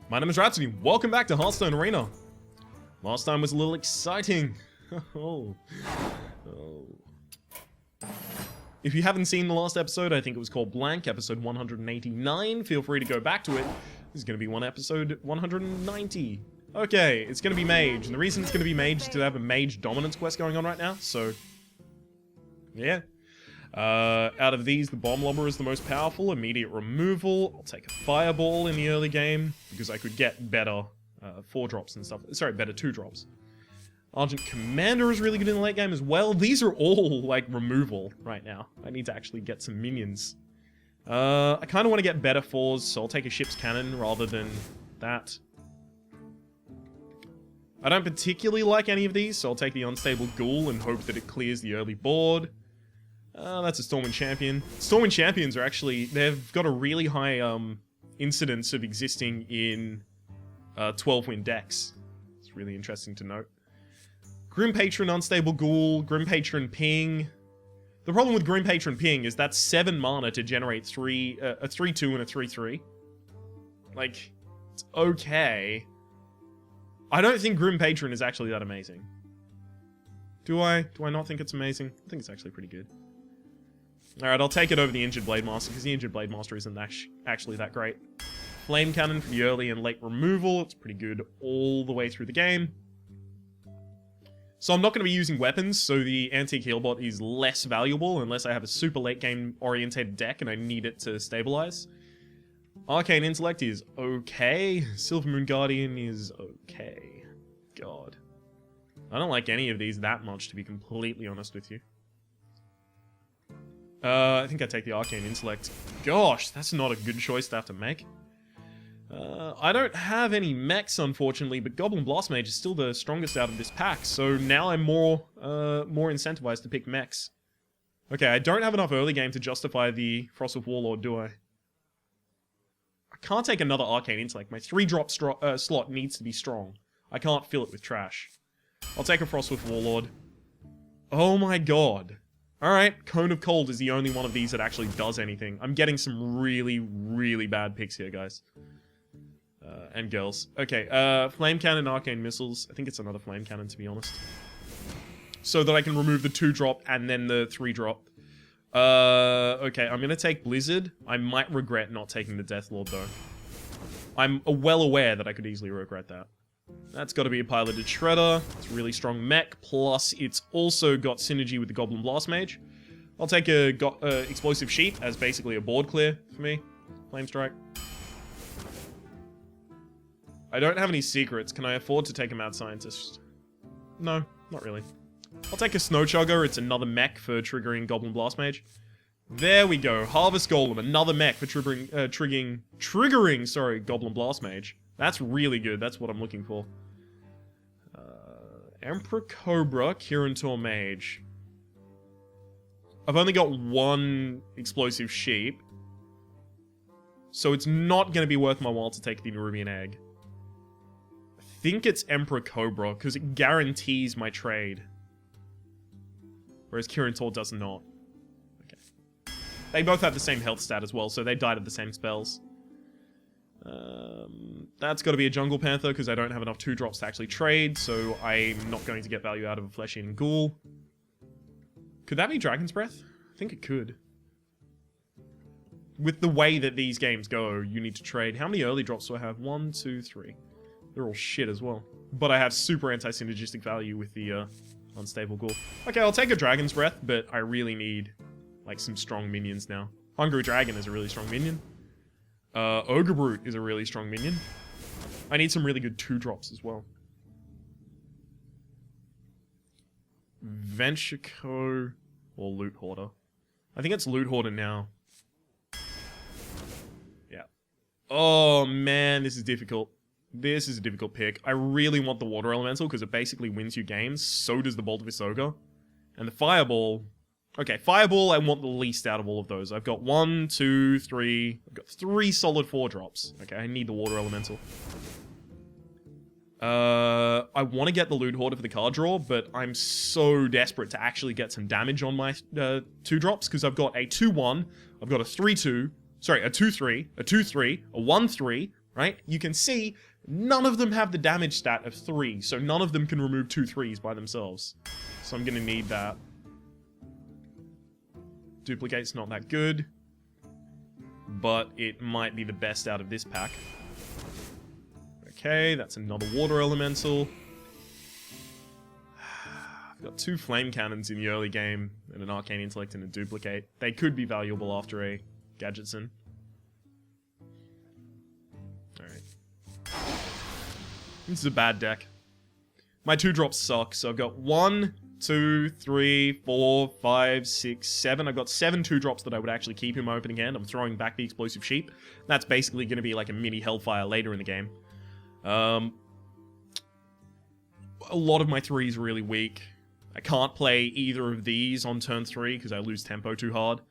My name is Rhapsody. Welcome back to Hearthstone Arena. Last time was a little exciting. Oh. If you haven't seen the last episode, I think it was called Blank, episode 189. Feel free to go back to it. This is going to be episode 190. Okay, it's going to be Mage. And the reason it's going to be Mage is because I have a Mage Dominance quest going on right now. So, yeah. Out of these, the Bomb Lobber is the most powerful. Immediate removal. I'll take a Fireball in the early game because I could get better 4-drops and stuff. Sorry, better 2-drops. Argent Commander is really good in the late game as well. These are all, like, removal right now. I need to actually get some minions. I kind of want to get better 4s, so I'll take a Ship's Cannon rather than that. I don't particularly like any of these, so I'll take the Unstable Ghoul and hope that it clears the early board. That's a Stormwind Champion. Stormwind Champions are actually... They've got a really high incidence of existing in 12-win decks. It's really interesting to note. Grim Patron, Unstable Ghoul, Grim Patron Ping. The problem with Grim Patron Ping is that's 7 mana to generate a 3-2 and a 3-3. Like, it's okay. I don't think Grim Patron is actually that amazing. Do I? Do I not think it's amazing? I think it's actually pretty good. Alright, I'll take it over the Injured Blade Master, because the Injured Blade Master isn't actually that great. Flame Cannon for the early and late removal. It's pretty good all the way through the game. So I'm not going to be using weapons, so the Antique Healbot is less valuable unless I have a super late game orientated deck and I need it to stabilize. Arcane Intellect is okay. Silver Moon Guardian is okay. God. I don't like any of these that much, to be completely honest with you. I think I take the Arcane Intellect. Gosh, that's not a good choice to have to make. I don't have any mechs, unfortunately, but Goblin Blast Mage is still the strongest out of this pack, so now I'm more incentivized to pick mechs. Okay, I don't have enough early game to justify the Frostwolf Warlord, do I? I can't take another Arcane Intellect. My 3-drop slot needs to be strong. I can't fill it with trash. I'll take a Frostwolf Warlord. Oh my god. Alright, Cone of Cold is the only one of these that actually does anything. I'm getting some really, really bad picks here, guys. And girls. Okay, Flame Cannon, Arcane Missiles. I think it's another Flame Cannon, to be honest. So that I can remove the 2-drop and then the 3-drop. Okay, I'm gonna take Blizzard. I might regret not taking the Deathlord, though. I'm well aware that I could easily regret that. That's got to be a piloted Shredder. It's a really strong mech, plus it's also got synergy with the Goblin Blast Mage. I'll take a Explosive Sheep as basically a board clear for me. Flame Strike. I don't have any secrets. Can I afford to take a Mad Scientist? No, not really. I'll take a Snow Chugger. It's another mech for triggering Goblin Blast Mage. There we go. Harvest Golem, another mech for triggering Goblin Blast Mage. That's really good. That's what I'm looking for. Emperor Cobra, Kirin Mage. I've only got one Explosive Sheep. So it's not going to be worth my while to take the Nerubian Egg. I think it's Emperor Cobra, because it guarantees my trade. Whereas Kirin does not. Okay. They both have the same health stat as well, so they died of the same spells. That's got to be a Jungle Panther, because I don't have enough 2-drops to actually trade, so I'm not going to get value out of a Flesh-Eating Ghoul. Could that be Dragon's Breath? I think it could. With the way that these games go, you need to trade. How many early drops do I have? 1, 2, 3. They're all shit as well. But I have super anti-synergistic value with the Unstable Ghoul. Okay, I'll take a Dragon's Breath, but I really need, like, some strong minions now. Hungry Dragon is a really strong minion. Ogre Brute is a really strong minion. I need some really good 2-drops as well. Venture Co. or Loot Hoarder. I think it's Loot Hoarder now. Yeah. Oh man, this is difficult. This is a difficult pick. I really want the Water Elemental because it basically wins you games. So does the Boltevist Ogre. And the Fireball... Okay, Fireball, I want the least out of all of those. I've got 1, 2, 3... I've got 3 solid 4-drops. Okay, I need the Water Elemental. I want to get the Loot Hoarder for the card draw, but I'm so desperate to actually get some damage on my 2-drops, because I've got a 2-1, I've got a 3-2, sorry, a 2-3, a 2-3, a 1-3, right? You can see none of them have the damage stat of 3, so none of them can remove 2 3s by themselves. So I'm gonna need that. Duplicate's not that good, but it might be the best out of this pack. Okay, that's another water elemental. I've got 2 flame cannons in the early game, and an arcane intellect and a duplicate. They could be valuable after a Gadgetson. Alright. This is a bad deck. My 2-drops suck, so I've got 1, 2, 3, 4, 5, 6, 7. I've got 7 2-drops that I would actually keep in my opening hand. I'm throwing back the Explosive Sheep. That's basically going to be like a mini Hellfire later in the game. A lot of my 3s are really weak. I can't play either of these on turn 3 because I lose tempo too hard.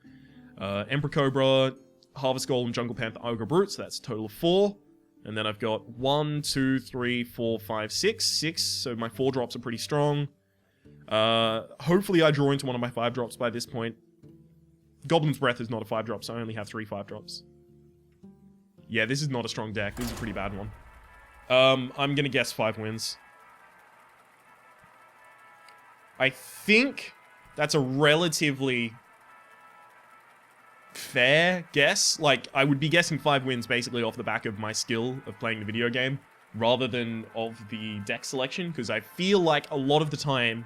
Emperor Cobra, Harvest Golem, Jungle Panther, Ogre Brute, so that's a total of 4. And then I've got 1, 2, 3, 4, 5, 6. 6, so my 4 drops are pretty strong. Hopefully I draw into one of my 5 drops by this point. Goblin's Breath is not a 5 drop, so I only have 3 5 drops. Yeah, this is not a strong deck. This is a pretty bad one. I'm gonna guess 5 wins. I think that's a relatively fair guess. Like, I would be guessing 5 wins basically off the back of my skill of playing the video game, rather than of the deck selection, because I feel like a lot of the time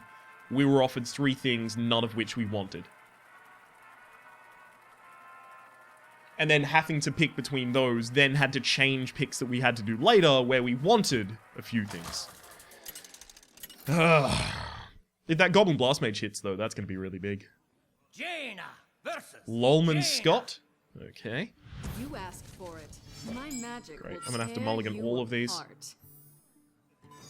we were offered 3 things, none of which we wanted. And then having to pick between those, then had to change picks that we had to do later, where we wanted a few things. If that Goblin Blast Mage hits, though, that's going to be really big. Jaina versus Lolman Jaina. Scott. Okay. You asked for it. My magic Great. will I'm going to have to tear mulligan you all of these. apart.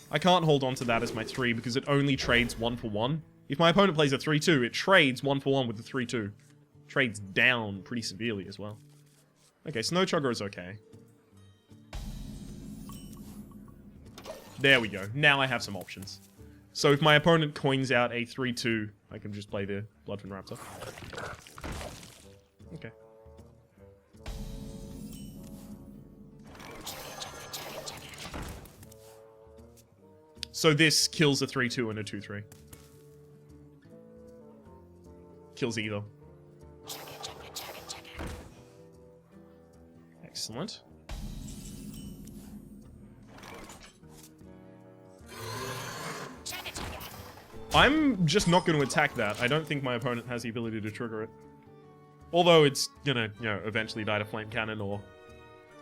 I can't hold on to that as my 3 because it only trades 1 for 1. If my opponent plays a 3-2, it trades 1 for 1 with the 3-2. Trades down pretty severely as well. Okay, Snow Chugger is okay. There we go. Now I have some options. So if my opponent coins out a 3-2, I can just play the Bloodfin Raptor. Okay. So this kills a 3-2 and a 2-3. Kills either. Excellent. I'm just not going to attack that. I don't think my opponent has the ability to trigger it. Although it's gonna, you know, eventually die to Flame Cannon or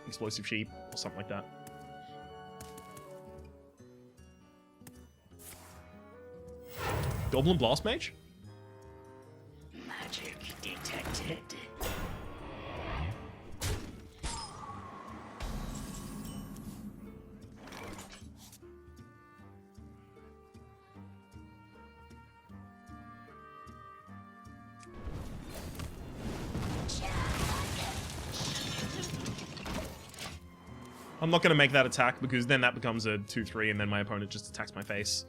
Explosive Sheep or something like that. Goblin Blast Mage? Magic detected. I'm not going to make that attack because then that becomes a 2-3 and then my opponent just attacks my face.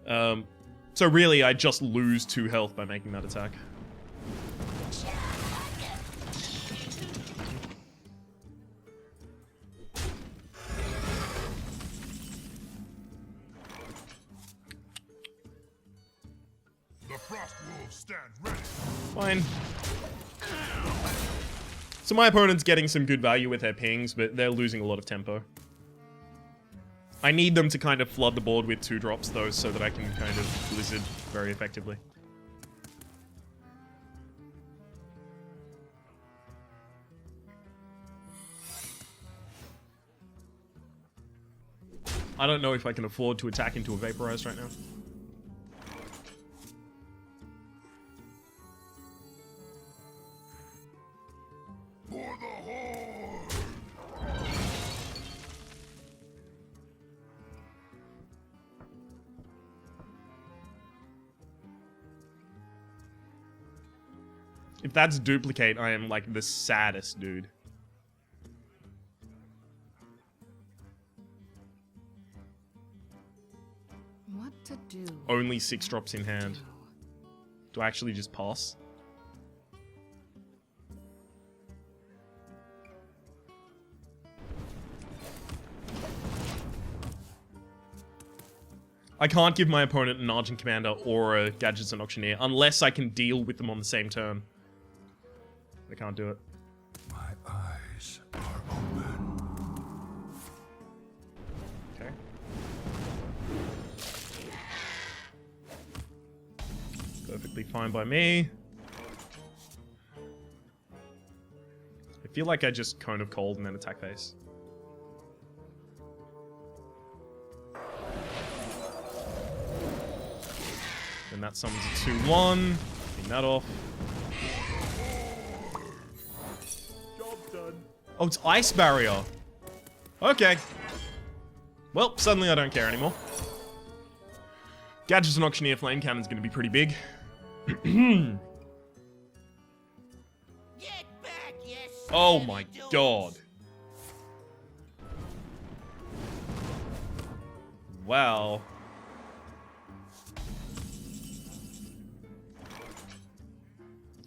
So really, I just lose 2 health by making that attack. The Frost Wolves stand ready. Fine. So my opponent's getting some good value with their pings, but they're losing a lot of tempo. I need them to kind of flood the board with 2 drops, though, so that I can kind of blizzard very effectively. I don't know if I can afford to attack into a Vaporized right now. For the Horde! If that's duplicate, I am like the saddest dude. What to do? Only 6 drops in hand. Do I actually just pass? I can't give my opponent an Argent Commander or a Gadgets and Auctioneer unless I can deal with them on the same turn. I can't do it. My eyes are open. Okay. Perfectly fine by me. I feel like I just Cone of Cold and then attack phase. And that summons a 2-1. Clean that off. Job done. Oh, it's Ice Barrier. Okay. Well, suddenly I don't care anymore. Gadgets and Auctioneer Flame Cannon's gonna be pretty big. Get back, you Oh son my of a dog. god. Wow.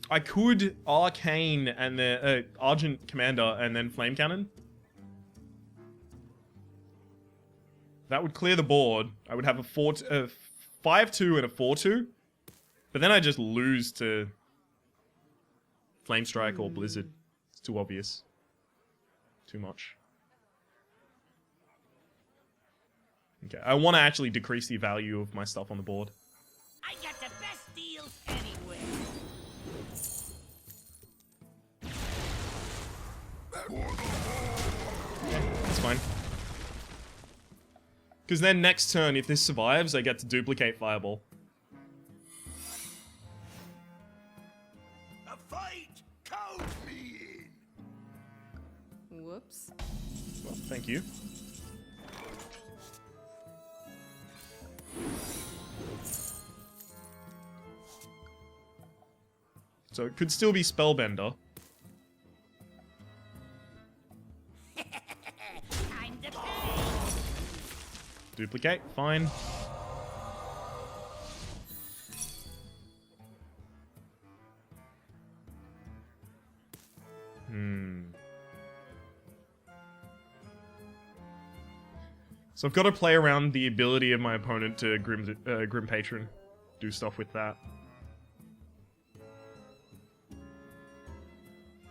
I could Arcane and the Argent Commander and then Flame Cannon. That would clear the board. I would have a 5-2 and a 4-2. But then I just lose to Flame Strike or Blizzard. It's too obvious. Too much. Okay, I want to actually decrease the value of my stuff on the board. I got the best deals anywhere. That's fine. Because then next turn, if this survives, I get to duplicate Fireball. A fight! Count me in! Whoops. Well, thank you. So it could still be Spellbender. Time to pay! Duplicate, fine. So I've got to play around the ability of my opponent to Grim Patron. Do stuff with that.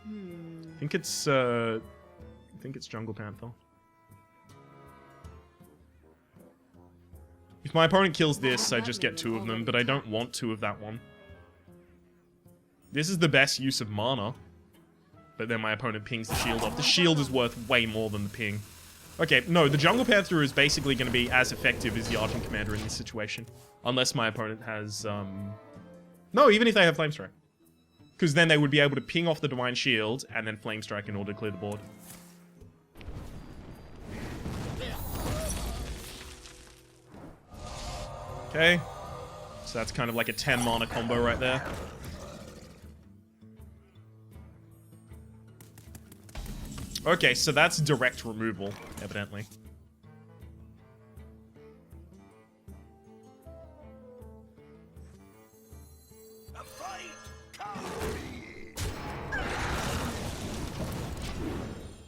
I think it's Jungle Panther. If my opponent kills this, I just get 2 of them, but I don't want 2 of that one. This is the best use of mana. But then my opponent pings the shield off. The shield is worth way more than the ping. Okay, no, the Jungle Panther is basically going to be as effective as the Argent Commander in this situation. Unless my opponent has, No, even if they have Flame Strike. Because then they would be able to ping off the Divine Shield and then Flame Strike in order to clear the board. Okay. So that's kind of like a 10 mana combo right there. Okay, so that's direct removal, evidently. A fight! Count me in!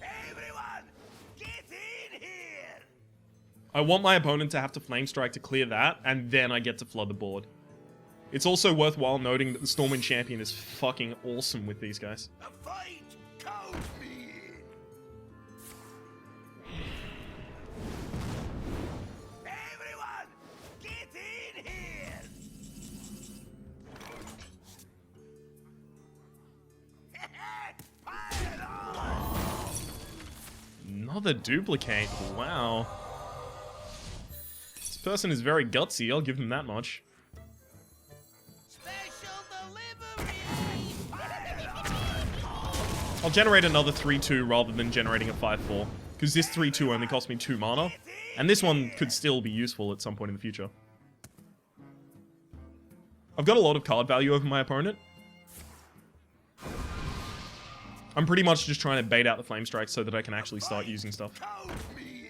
Everyone, get in here! I want my opponent to have to Flame Strike to clear that, and then I get to flood the board. It's also worthwhile noting that the Stormwind Champion is fucking awesome with these guys. A fight! Count me in! Everyone, get in here! Pile on! Another duplicate, wow. This person is very gutsy, I'll give them that much. Special delivery! Pile on! I'll generate another 3-2 rather than generating a 5-4. Because this 3-2 only cost me 2 mana. And this one could still be useful at some point in the future. I've got a lot of card value over my opponent. I'm pretty much just trying to bait out the Flame Strike so that I can actually start using stuff. Count me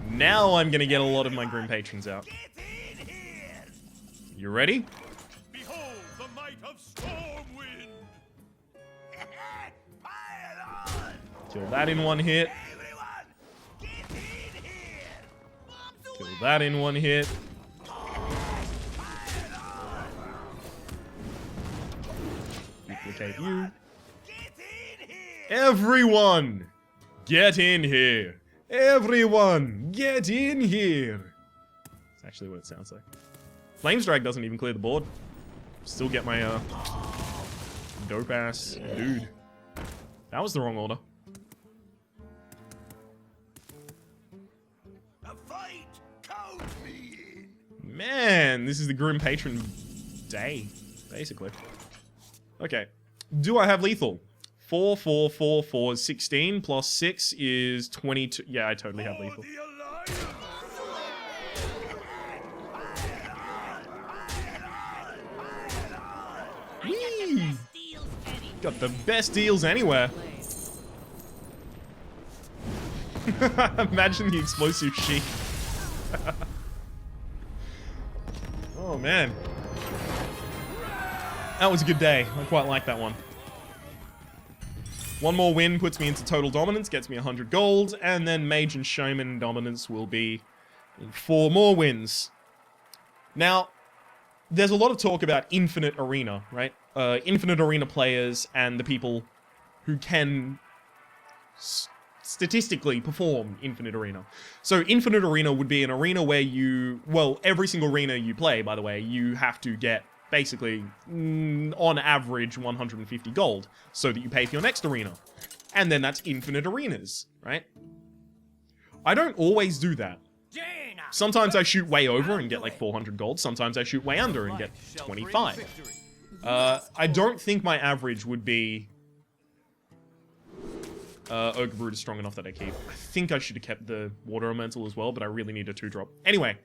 in! Now I'm gonna get a lot of my Grim Patrons out. Get in here! You ready? Behold the might of Stormwind! Pile on! Kill that in one hit. Everyone, that in one hit. Duplicate you. Get in here! Everyone, get in here. Everyone, get in here. That's actually what it sounds like. Flames Drag doesn't even clear the board. Still get my dope ass dude. That was the wrong order. A fight! Count me in! Man, this is the Grim Patron day, basically. Okay. Do I have lethal? 4, 4, 4, 4 is 16, plus 6 is 22. Yeah, I totally have lethal. The Alliance! Whee! Got the best deals anywhere. Imagine the explosive sheep. Oh man. That was a good day. I quite like that one. One more win puts me into total dominance, gets me 100 gold, and then Mage and Showman dominance will be 4 more wins. Now, there's a lot of talk about Infinite Arena, right? Infinite Arena players and the people who can statistically perform Infinite Arena. So Infinite Arena would be an arena where you, well, every single arena you play, by the way, you have to get basically, on average, 150 gold, so that you pay for your next arena. And then that's infinite arenas, right? I don't always do that. Sometimes I shoot way over and get like 400 gold, sometimes I shoot way under and get 25. I don't think my average would be Ogre Brood is strong enough that I keep. I think I should have kept the Water Elemental as well, but I really need a 2-drop. Anyway.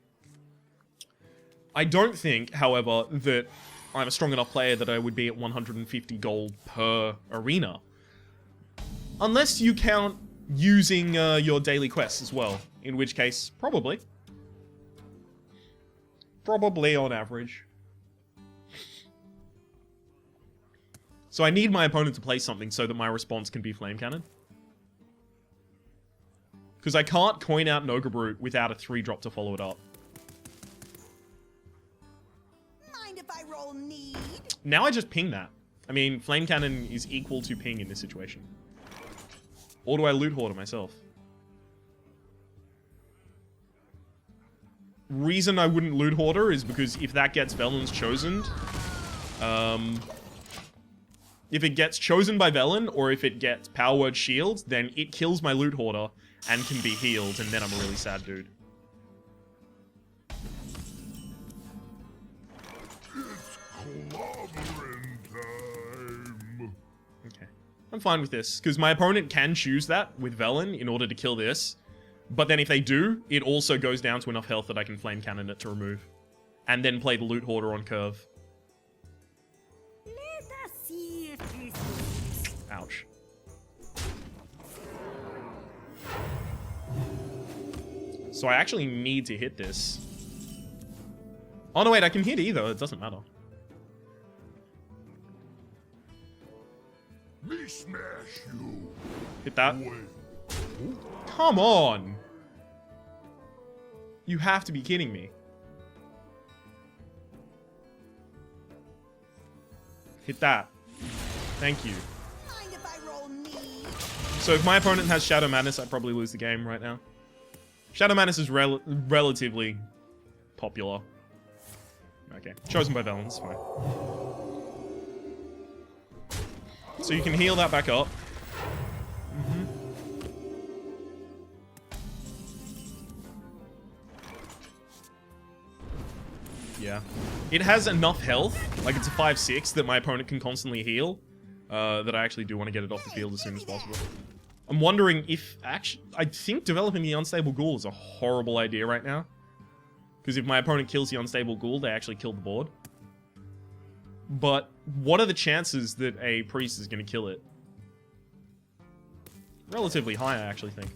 I don't think, however, that I'm a strong enough player that I would be at 150 gold per arena. Unless you count using your daily quests as well, in which case, probably. Probably on average. So I need my opponent to play something so that my response can be Flame Cannon. Because I can't coin out an Ogre Brute without a 3-drop to follow it up. If I roll need. Now I just ping that. I mean, Flame Cannon is equal to ping in this situation. Or do I loot hoarder myself? Reason I wouldn't loot hoarder is because if that gets Velen's chosen, if it gets chosen by Velen, or if it gets Power Word Shield, then it kills my loot hoarder and can be healed, and then I'm a really sad dude. Okay. I'm fine with this, because my opponent can choose that with Velen in order to kill this. But then if they do, it also goes down to enough health that I can Flame Cannon it to remove. And then play the Loot Hoarder on curve. Let us see if this... Ouch. So I actually need to hit this. Oh no, wait, I can hit either. It doesn't matter. Me smash you. Hit that. Wait. Come on! You have to be kidding me. Hit that. Thank you. Mind if I roll need? So if my opponent has Shadow Madness, I'd probably lose the game right now. Shadow Madness is relatively popular. Okay, chosen by Velen's, fine. So you can heal that back up. Yeah. It has enough health, like it's a 5-6, that my opponent can constantly heal, that I actually do want to get it off the field as soon as possible. I'm wondering if, actually, I think developing the Unstable Ghoul is a horrible idea right now. Because if my opponent kills the Unstable Ghoul, they actually kill the board. But what are the chances that a priest is going to kill it? Relatively high, I actually think.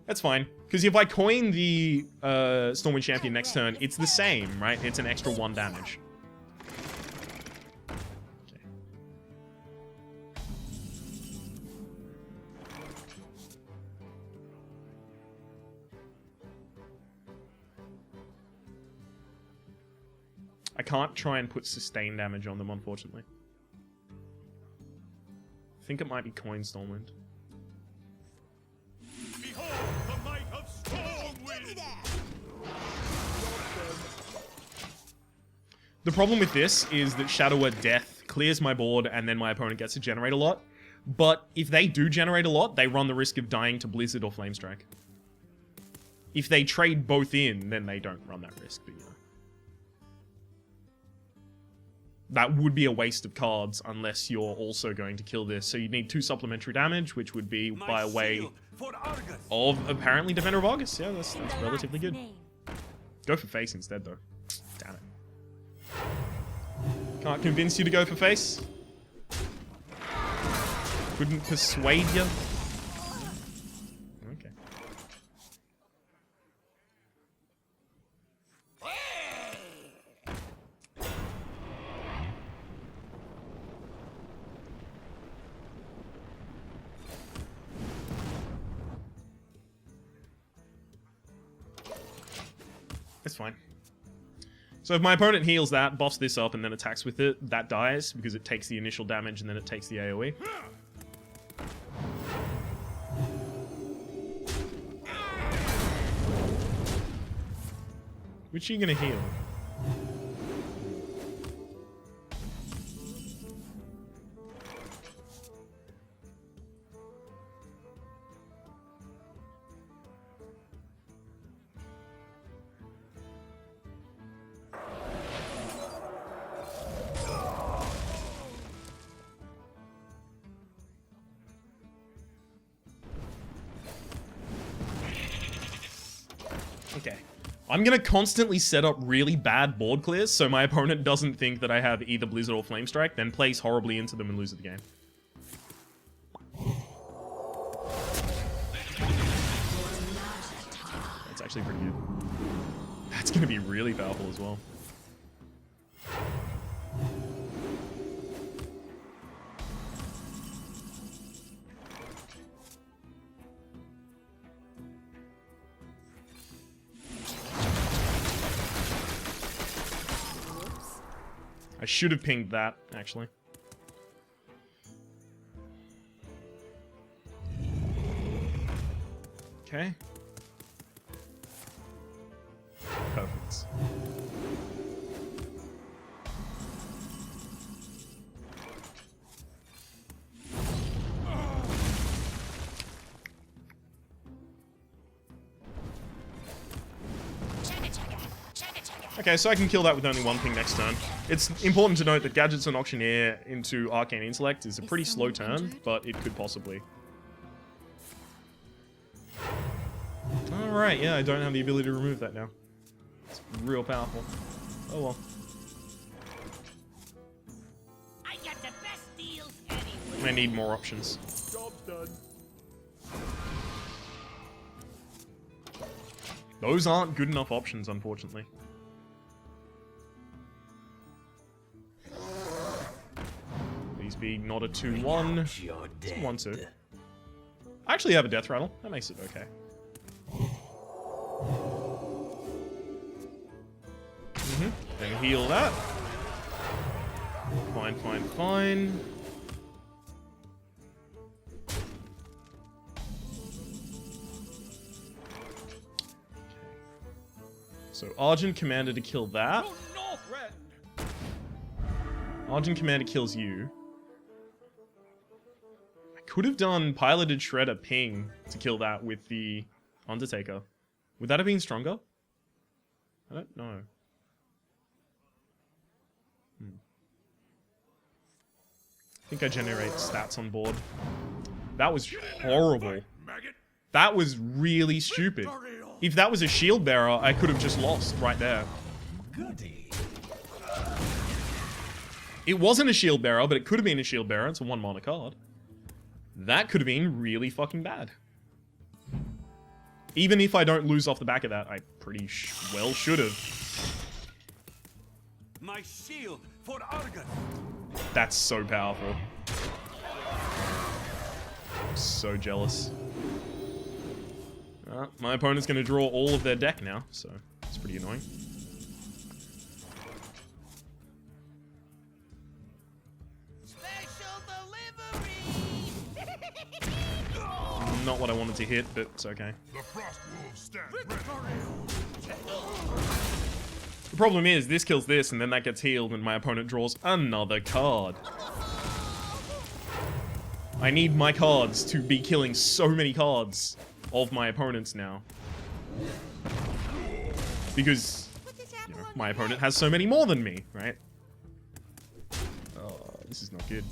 That's fine. Because if I coin the Stormwind Champion next turn, it's the same, right? It's an extra 1 damage. Okay. I can't try and put sustain damage on them, unfortunately. I think it might be Coin Stormwind. Behold the might of Give me Stormwind! that. The problem with this is that Shadow of Death clears my board and then my opponent gets to generate a lot. But if they do generate a lot, they run the risk of dying to Blizzard or Flamestrike. If they trade both in, then they don't run that risk, but you know. That would be a waste of cards unless you're also going to kill this. So you'd need 2 supplementary damage, which would be by way of apparently Defender of Argus. Yeah, that's relatively good. Go for face instead, though. Damn it. Can't convince you to go for face. Couldn't persuade you. Okay. It's fine. So if my opponent heals that, buffs this up, and then attacks with it, that dies because it takes the initial damage and then it takes the AoE. Which are you gonna heal? Okay. I'm gonna constantly set up really bad board clears so my opponent doesn't think that I have either Blizzard or Flamestrike, then plays horribly into them and loses the game. That's actually pretty good. That's gonna be really powerful as well. I should have pinged that, actually. Okay. Perfect. Okay, so I can kill that with only 1 ping next turn. It's important to note that Gadgets and Auctioneer into Arcane Intellect is a pretty slow turn, but it could possibly. Alright, yeah, I don't have the ability to remove that now. It's real powerful. Oh well. I got the best deals anyway. I need more options. Job's done. Those aren't good enough options, unfortunately. These be not a 2-1. It's a 1-2. I actually have a Death Rattle. That makes it okay. Then heal that. Fine, fine, fine. So Argent Commander to kill that. Argent Commander kills you. I could have done Piloted Shredder ping to kill that with the Undertaker. Would that have been stronger? I don't know. I think I generate stats on board. That was horrible. That was really stupid. If that was a shield bearer, I could have just lost right there. It wasn't a shield bearer, but it could have been a shield bearer. It's a 1 mana card. That could have been really fucking bad. Even if I don't lose off the back of that, I pretty well should have. My shield for Argus. That's so powerful. I'm so jealous. My opponent's going to draw all of their deck now, so it's pretty annoying. not what I wanted to hit, but it's okay. The frost wolves stand ready. The problem is, this kills this, and then that gets healed, and my opponent draws another card. I need my cards to be killing so many cards of my opponents now. Because, you know, my opponent has so many more than me, right? Oh, this is not good.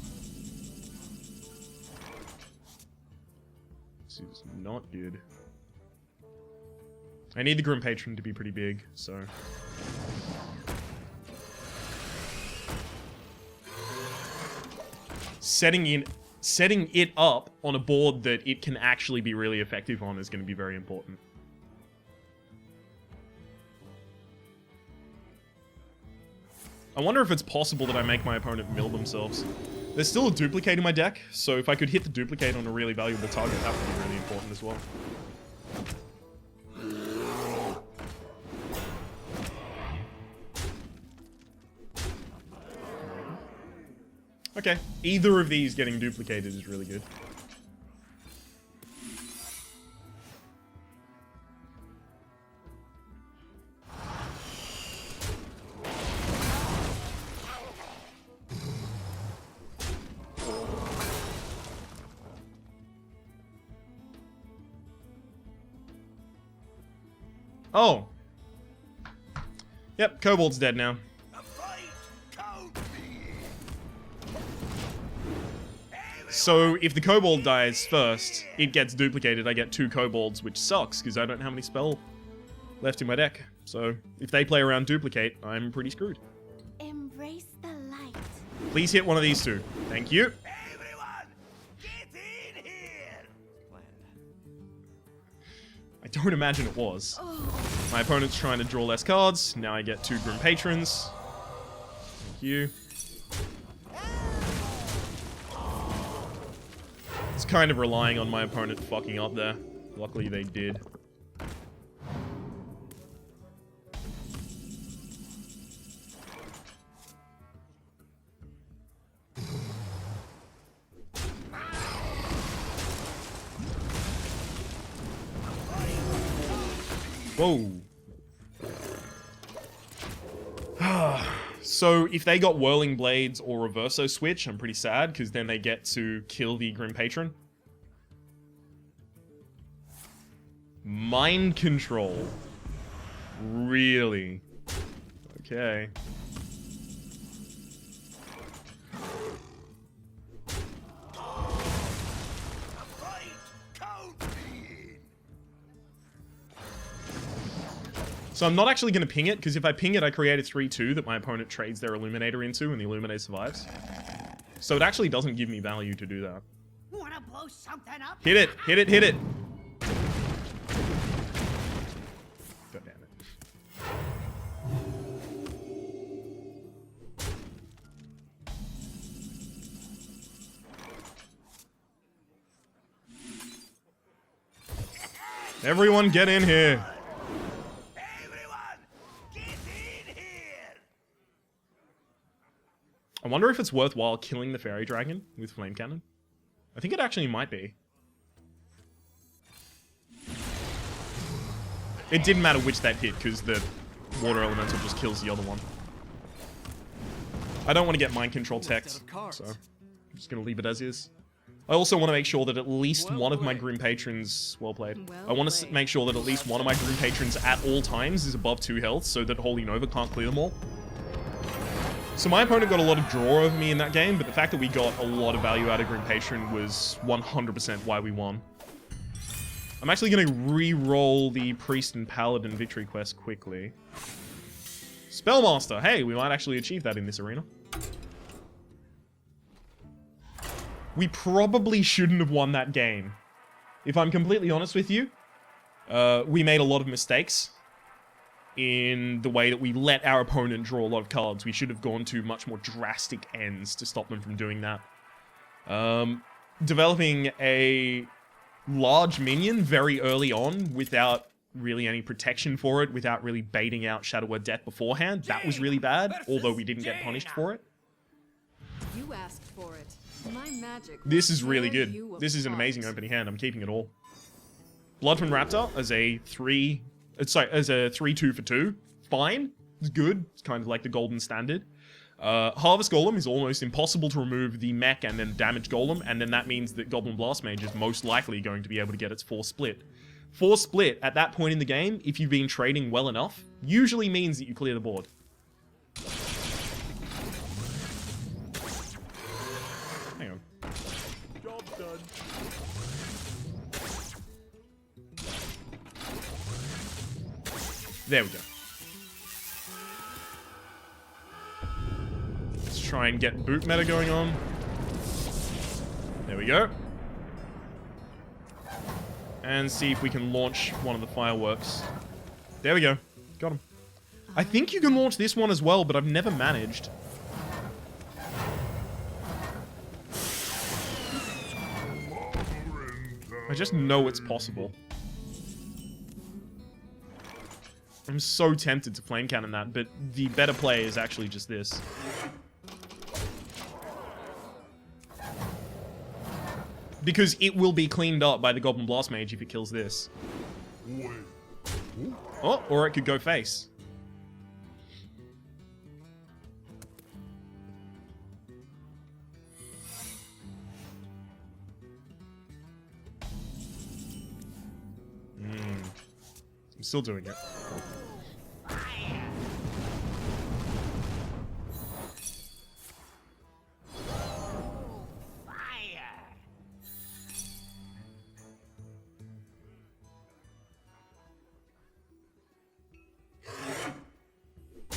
This is not good. I need the Grim Patron to be pretty big, so... Setting it up on a board that it can actually be really effective on is going to be very important. I wonder if it's possible that I make my opponent mill themselves. There's still a duplicate in my deck, so if I could hit the duplicate on a really valuable target, that would be really important as well. Okay, either of these getting duplicated is really good. Oh. Yep, Kobold's dead now. So, if the Kobold dies first, it gets duplicated. I get 2 Kobolds, which sucks, because I don't have any spell left in my deck. So, if they play around duplicate, I'm pretty screwed. Embrace the light. Please hit one of these 2. Thank you. Everyone, get in here! I don't imagine it was. My opponent's trying to draw less cards. Now I get 2 Grim Patrons. Thank you. It's kind of relying on my opponent fucking up there. Luckily they did. Whoa. So if they got Whirling Blades or Reverso Switch, I'm pretty sad, because then they get to kill the Grim Patron. Mind Control. Really? Okay. So I'm not actually going to ping it, because if I ping it, I create a 3-2 that my opponent trades their Illuminator into, and the Illuminator survives. So it actually doesn't give me value to do that. Wanna blow something up? Hit it! Hit it! Hit it! God damn it. Everyone get in here! I wonder if it's worthwhile killing the Fairy Dragon with Flame Cannon. I think it actually might be. It didn't matter which that hit, because the Water Elemental just kills the other one. I don't want to get Mind Control teched, so I'm just going to leave it as is. I also want to make sure that at least one of my Grim Patrons... Well played. I want to make sure that at least one of my Grim Patrons at all times is above 2 health, so that Holy Nova can't clear them all. So my opponent got a lot of draw over me in that game, but the fact that we got a lot of value out of Grim Patron was 100% why we won. I'm actually going to re-roll the Priest and Paladin victory quest quickly. Spellmaster! Hey, we might actually achieve that in this arena. We probably shouldn't have won that game. If I'm completely honest with you, we made a lot of mistakes in the way that we let our opponent draw a lot of cards. We should have gone to much more drastic ends to stop them from doing that. Developing a large minion very early on without really any protection for it, without really baiting out Shadow Word Death beforehand, that was really bad, although we didn't get punished for it. You asked for it. My magic. This is really will good. tear you This is an apart. amazing opening hand. I'm keeping it all. Bloodfin Raptor as a 3-2 for 2. Fine. It's good. It's kind of like the golden standard. Harvest Golem is almost impossible to remove the mech and then damage Golem, and then that means that Goblin Blast Mage is most likely going to be able to get its 4 split. 4 split at that point in the game, if you've been trading well enough, usually means that you clear the board. Hang on. Job done. There we go. Let's try and get boot meta going on. There we go. And see if we can launch one of the fireworks. There we go. Got him. I think you can launch this one as well, but I've never managed. I just know it's possible. I'm so tempted to flame cannon that, but the better play is actually just this. Because it will be cleaned up by the Goblin Blast Mage if it kills this. Oh, or it could go face. I'm still doing it.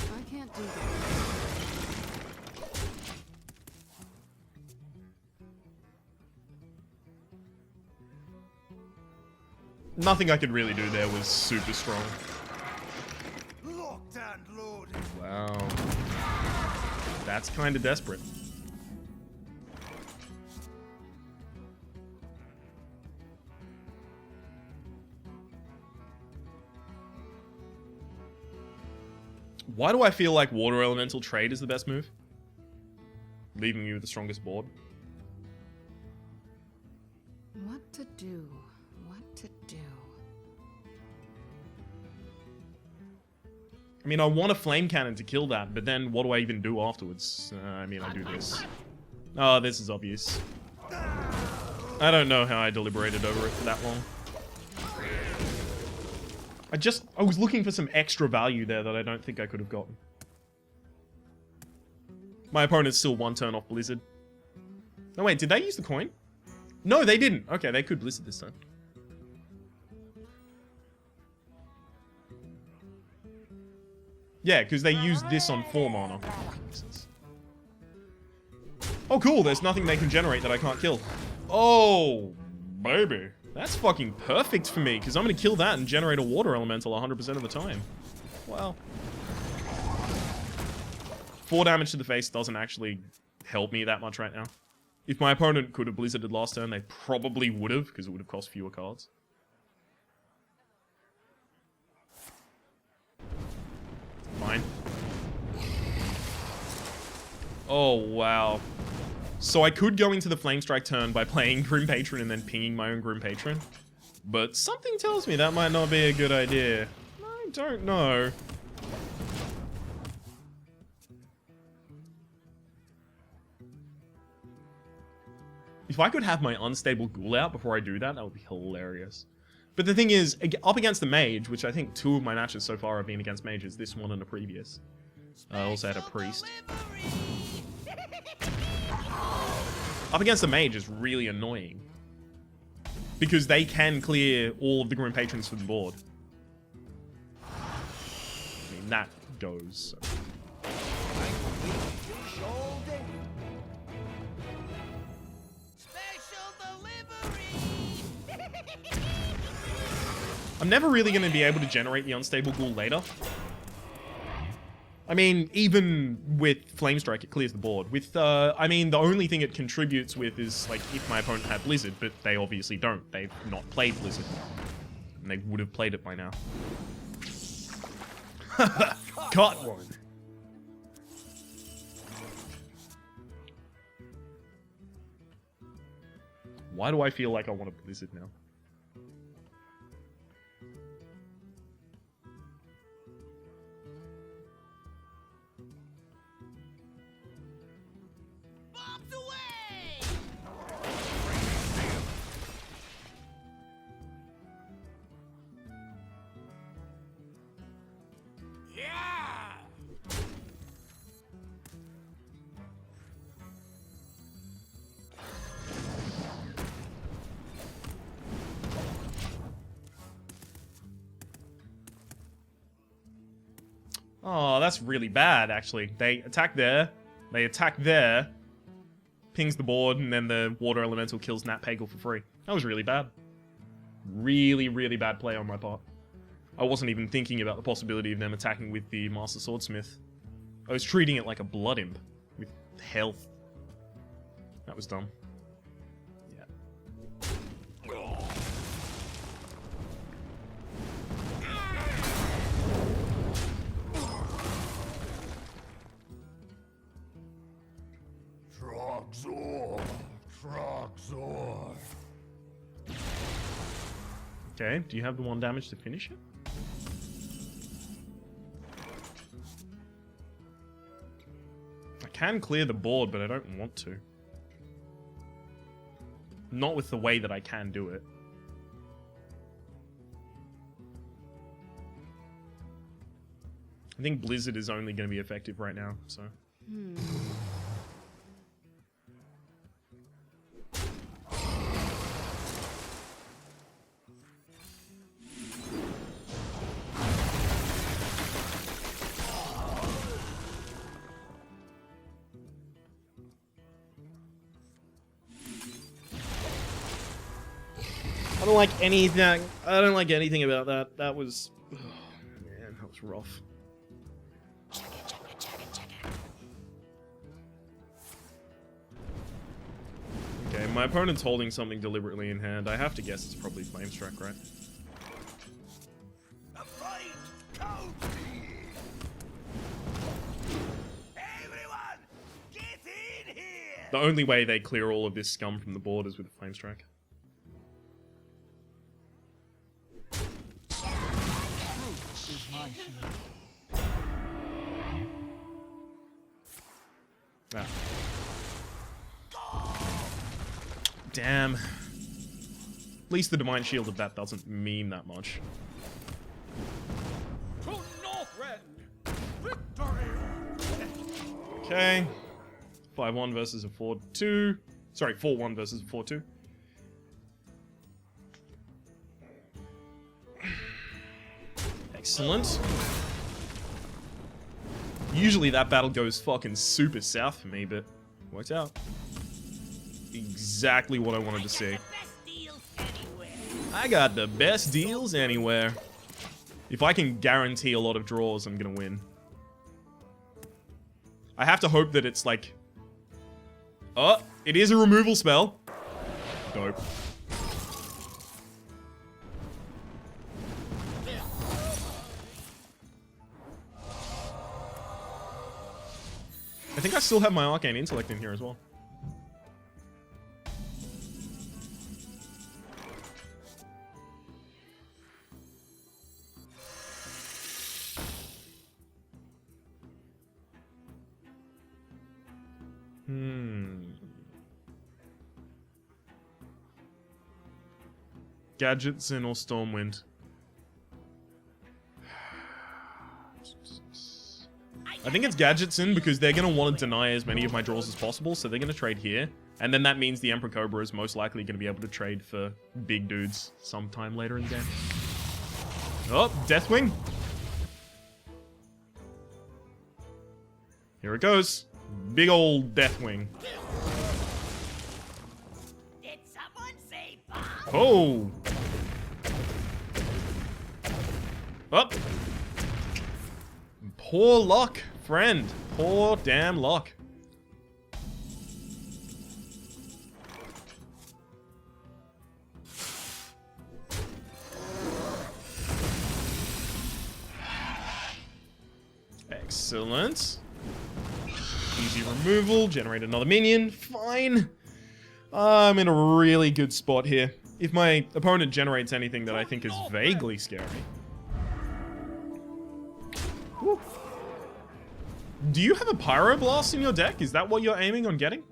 I can't do that. Nothing I could really do there was super strong. Locked and loaded. Wow. That's kind of desperate. Why do I feel like Water Elemental trade is the best move? Leaving me with the strongest board. What to do? What to do? I mean, I want a Flame Cannon to kill that, but then what do I even do afterwards? I mean, I do this. Oh, this is obvious. I don't know how I deliberated over it for that long. I was looking for some extra value there that I don't think I could have gotten. My opponent's still one turn off Blizzard. No, wait, did they use the coin? No, they didn't. Okay, they could Blizzard this time. Yeah, because they used this on 4 mana. Oh, cool, there's nothing they can generate that I can't kill. Oh, baby. That's fucking perfect for me, because I'm going to kill that and generate a water elemental 100% of the time. Wow. 4 damage to the face doesn't actually help me that much right now. If my opponent could have Blizzarded last turn, they probably would have, because it would have cost fewer cards. Fine. Oh, wow. So I could go into the Flame Strike turn by playing Grim Patron and then pinging my own Grim Patron. But something tells me that might not be a good idea. I don't know. If I could have my Unstable Ghoul out before I do that, that would be hilarious. But the thing is, up against the Mage, which I think 2 of my matches so far have been against Mages, this one and a previous. I also had a Priest. Up against the Mage is really annoying. Because they can clear all of the Grim Patrons from the board. I mean, that goes. So. I'm never really going to be able to generate the Unstable Ghoul later. I mean, even with Flame Strike, it clears the board. With, I mean, the only thing it contributes with is, like, if my opponent had Blizzard, but they obviously don't. They've not played Blizzard. And they would have played it by now. Caught one! Why do I feel like I want a Blizzard now? Oh, that's really bad, actually. They attack there. They attack there. Pings the board, and then the water elemental kills Nat Pagel for free. That was really bad. Really, really bad play on my part. I wasn't even thinking about the possibility of them attacking with the Master Swordsmith. I was treating it like a Blood Imp with health. That was dumb. Yeah. Trogzor. Trogzor. Okay, do you have the 1 damage to finish it? I can clear the board, but I don't want to. Not with the way that I can do it. I think Blizzard is only going to be effective right now, so... I don't like anything. I don't like anything about that. That was... Oh, man, that was rough. Okay, my opponent's holding something deliberately in hand. I have to guess it's probably Flamestruck, right? A fight! Count me! Everyone, get in here! The only way they clear all of this scum from the board is with a Flamestruck. Ah. Damn. At least the Divine Shield of that doesn't mean that much. To Northrend! Victory! Okay. 5-1 versus a 4-2. Sorry, 4-1 versus a 4-2. Excellent. Usually that battle goes fucking super south for me, but worked out. Exactly what I wanted to see. I got the best deals anywhere. If I can guarantee a lot of draws, I'm gonna win. I have to hope that it's like... Oh, it is a removal spell. Dope. I think I still have my Arcane Intellect in here as well. Gadgetsin or Stormwind? I think it's Gadgetsin because they're going to want to deny as many of my draws as possible, so they're going to trade here. And then that means the Emperor Cobra is most likely going to be able to trade for big dudes sometime later in the game. Oh, Deathwing. Here it goes. Big old Deathwing. Did someone say bomb? Oh! Up! Poor luck, friend. Poor damn luck. Excellent. Easy removal, generate another minion, fine. I'm in a really good spot here. If my opponent generates anything that I think is vaguely scary. Whew. Do you have a Pyroblast in your deck? Is that what you're aiming on getting?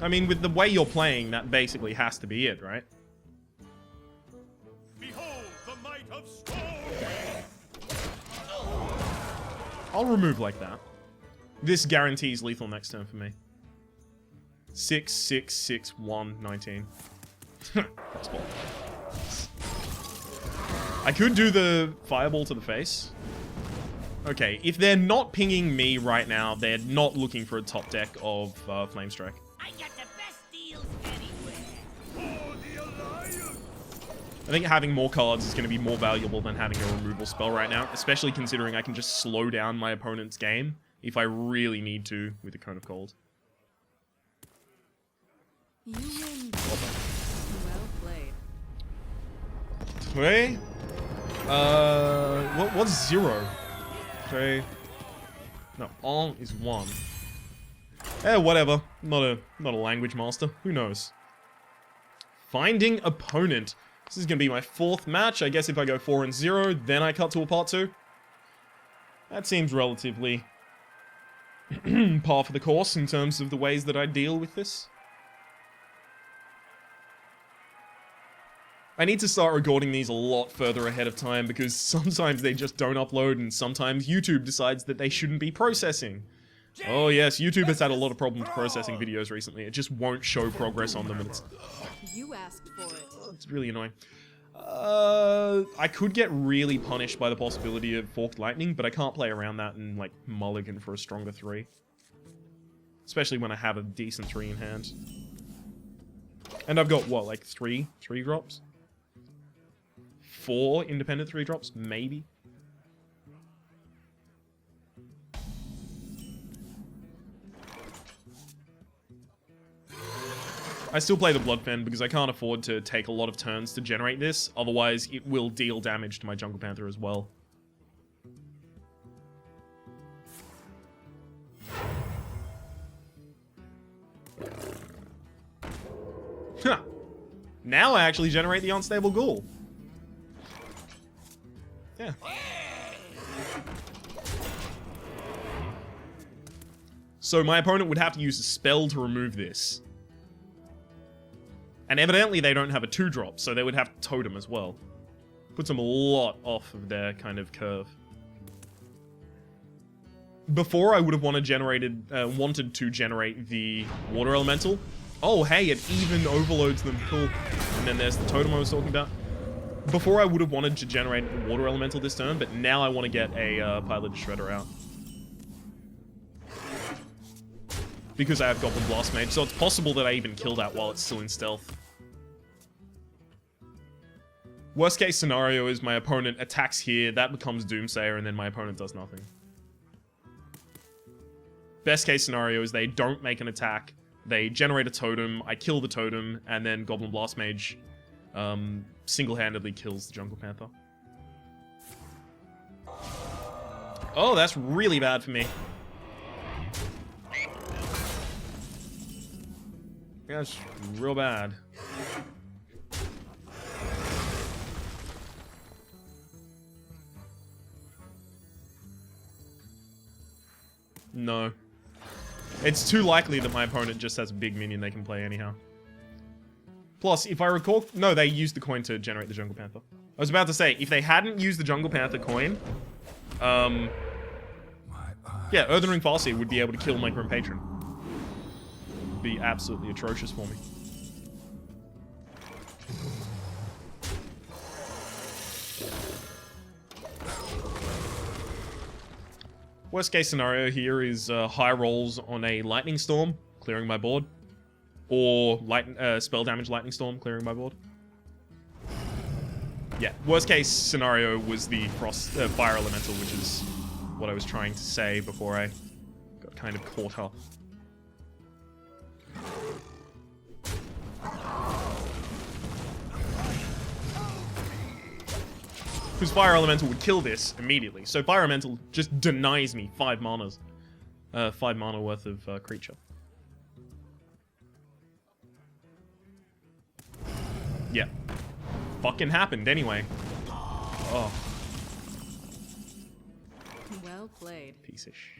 I mean, with the way you're playing, that basically has to be it, right? Behold the might of Storm! I'll remove like that. This guarantees lethal next turn for me. 6, 6, 6, 1, 19. That's cool. I could do the fireball to the face. Okay, if they're not pinging me right now, they're not looking for a top deck of Flame Strike. I got the best deals anywhere. For the Alliance! I think having more cards is going to be more valuable than having a removal spell right now, especially considering I can just slow down my opponent's game if I really need to with the Cone of Cold. You win. Well played. Okay. What's 0? Okay. No, on is 1. Whatever. Not a language master. Who knows? Finding opponent. This is gonna be my 4th match. I guess if I go 4-0, then I cut to a part 2. That seems relatively par for the course in terms of the ways that I deal with this. I need to start recording these a lot further ahead of time because sometimes they just don't upload and sometimes YouTube decides that they shouldn't be processing. Oh yes, YouTube has had a lot of problems processing videos recently. It just won't show progress on them and You asked for it. it's really annoying. I could get really punished by the possibility of Forked Lightning, but I can't play around that and like mulligan for a stronger 3. Especially when I have a decent 3 in hand. And I've got what, like 3 drops? 4 independent 3 drops, maybe. I still play the Bloodfen because I can't afford to take a lot of turns to generate this, otherwise it will deal damage to my Jungle Panther as well. Huh. Now I actually generate the Unstable Ghoul. Yeah. So my opponent would have to use a spell to remove this. And evidently they don't have a 2-drop, so they would have to totem as well. Puts them a lot off of their kind of curve. Before I would have wanted to generate the Water Elemental. Oh, hey, it even overloads them. Cool. And then there's the totem I was talking about. Before I would have wanted to generate a Water Elemental this turn, but now I want to get a Piloted Shredder out. Because I have Goblin Blast Mage, so it's possible that I even kill that while it's still in stealth. Worst case scenario is my opponent attacks here, that becomes Doomsayer, and then my opponent does nothing. Best case scenario is they don't make an attack, they generate a totem, I kill the totem, and then Goblin Blast Mage single-handedly kills the Jungle Panther. Oh, that's really bad for me. Yeah, it's real bad. No. It's too likely that my opponent just has a big minion they can play anyhow. Plus, if I recall... No, they used the coin to generate the Jungle Panther. I was about to say, if they hadn't used the Jungle Panther coin... yeah, Earthen Ring Farseer would be able to kill my Grim Patron. Be absolutely atrocious for me. Worst case scenario here is high rolls on a Lightning Storm, clearing my board. Or spell damage Lightning Storm, clearing my board. Yeah, worst case scenario was the Fire Elemental, which is what I was trying to say before I got kind of caught up. Because Fire Elemental would kill this immediately. So Fire Elemental just denies me 5 manas. 5 mana worth of creature. Yeah. Fucking happened anyway. Oh. Well played. Piece of sh...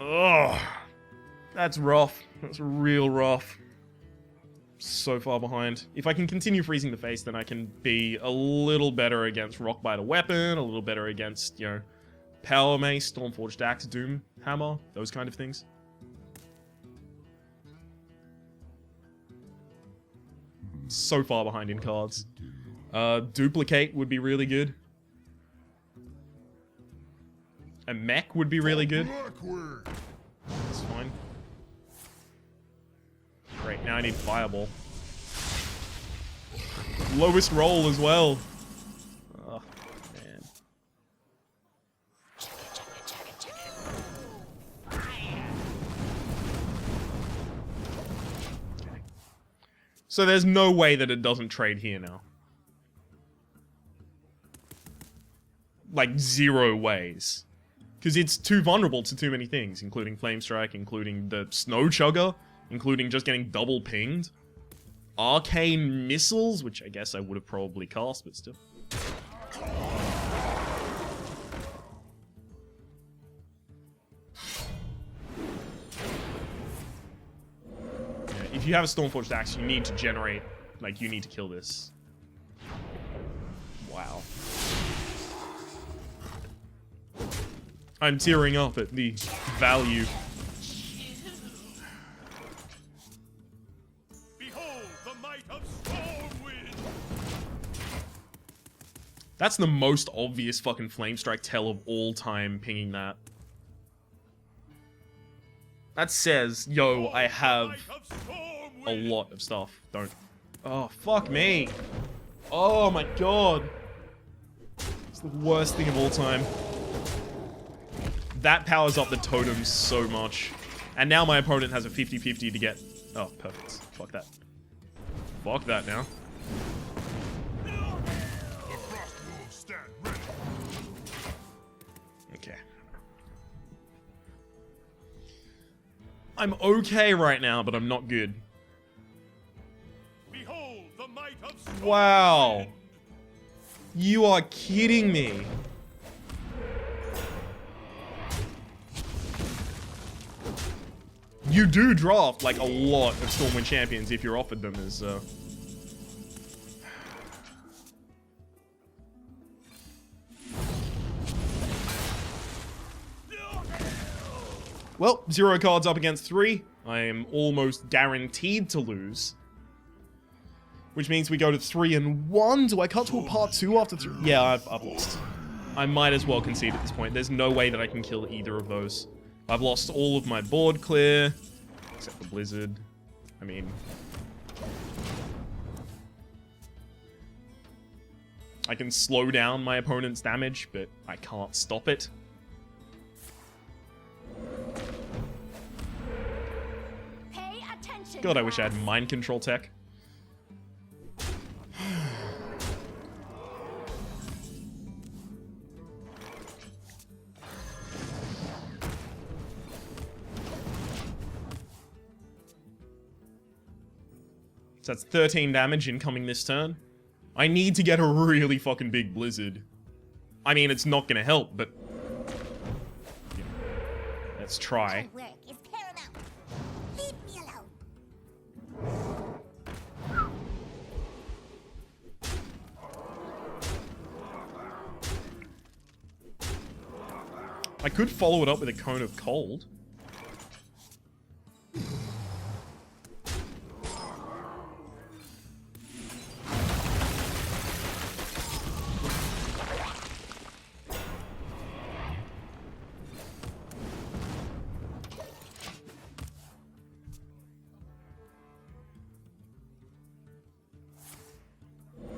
Ugh. That's rough. That's real rough. So far behind. If I can continue freezing the face, then I can be a little better against Rockbiter Weapon, a little better against, you know, Power Mace, Stormforged Axe, Doom Hammer, those kind of things. so far behind in cards. Duplicate would be really good. A mech would be really good. Backward. That's fine. Great, now I need Fireball. Lowest roll as well. Oh, man. Okay. So there's no way that it doesn't trade here now. Like, 0 ways. Because it's too vulnerable to too many things, including Flame Strike, including the Snow Chugger, including just getting double pinged. Arcane Missiles, which I guess I would have probably cast, but still. Yeah, if you have a Stormforged Axe, you need to generate, like, you need to kill this. Wow. I'm tearing up at the value. Behold the might of Stormwind! That's the most obvious fucking Flame Strike tell of all time, pinging that. That says, yo, I have a lot of stuff. Don't. Oh, fuck me. Oh my god. It's the worst thing of all time. That powers up the totems so much. And now my opponent has a 50-50 to get... Oh, perfect. Fuck that. Fuck that now. The frost wolves stand ready. Okay. I'm okay right now, but I'm not good. Behold the might of Stormwind! Wow. You are kidding me. You do draft, like, a lot of Stormwind champions if you're offered them as, Well, 0 cards up against 3. I am almost guaranteed to lose. Which means we go to 3-1. Do I cut to a part 2 after 3? Yeah, I've lost. I might as well concede at this point. There's no way that I can kill either of those. I've lost all of my board clear. Except for Blizzard. I mean... I can slow down my opponent's damage, but I can't stop it. Pay attention. God, I wish I had mind control tech. So that's 13 damage incoming this turn. I need to get a really fucking big Blizzard. I mean, it's not gonna help, but... yeah. Let's try. My work is paramount. Leave me alone. I could follow it up with a Cone of Cold.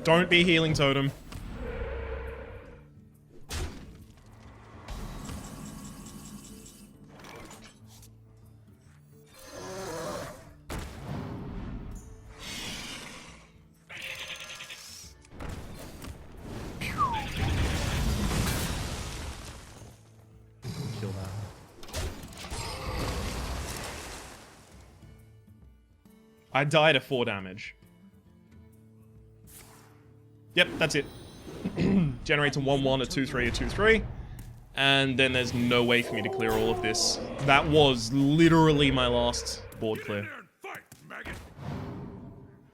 Don't be Healing Totem. Kill that. I died at 4 damage. Yep, that's it. Generates a 1-1, a 2-3, a 2-3. And then there's no way for me to clear all of this. That was literally my last board clear. There and fight, maggot.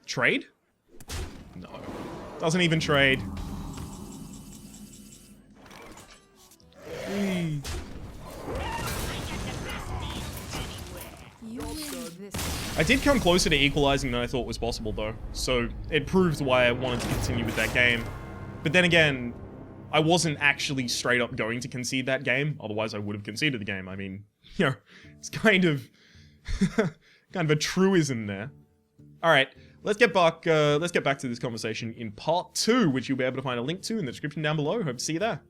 Trade? No. Doesn't even trade. You win this. I did come closer to equalizing than I thought was possible, though. So it proved why I wanted to continue with that game. But then again, I wasn't actually straight up going to concede that game. Otherwise, I would have conceded the game. I mean, you know, it's kind of kind of a truism there. All right, let's get back to this conversation in part 2, which you'll be able to find a link to in the description down below. Hope to see you there.